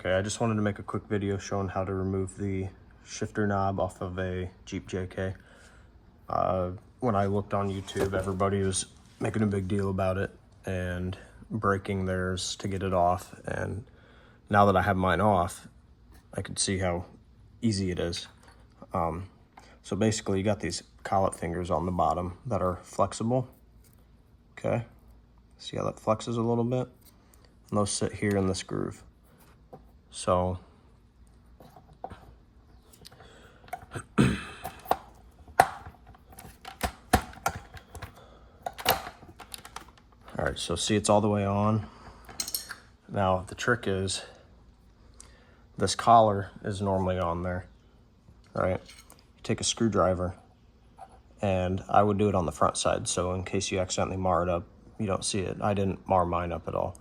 Okay, I just wanted to make a quick video showing how to remove the shifter knob off of a Jeep JK. When I looked on YouTube, everybody was making a big deal about it and breaking theirs to get it off. And now that I have mine off, I can see how easy it is. So basically you got these collet fingers on the bottom that are flexible. Okay, see how that flexes a little bit? And those sit here in this groove. So all right, so see, it's all the way on. Now the trick is this collar is normally on there, right? You take a screwdriver, and I would do it on the front side, so in case you accidentally mar it up, you don't see it. I didn't mar mine up at all.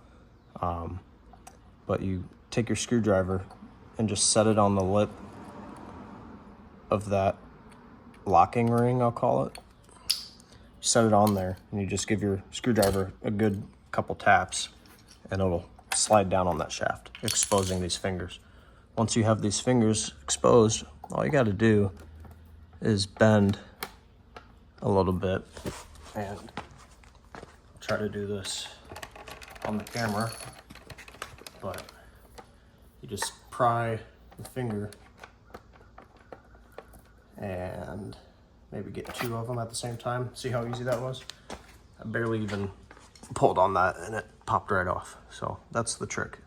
But you take your screwdriver and just set it on the lip of that locking ring, I'll call it. Set it on there, and you just give your screwdriver a good couple taps, and it'll slide down on that shaft, exposing these fingers. Once you have these fingers exposed, all you got to do is bend a little bit, and I'll try to do this on the camera, but you just pry the finger and maybe get two of them at the same time. See how easy that was? I barely even pulled on that and it popped right off. So that's the trick.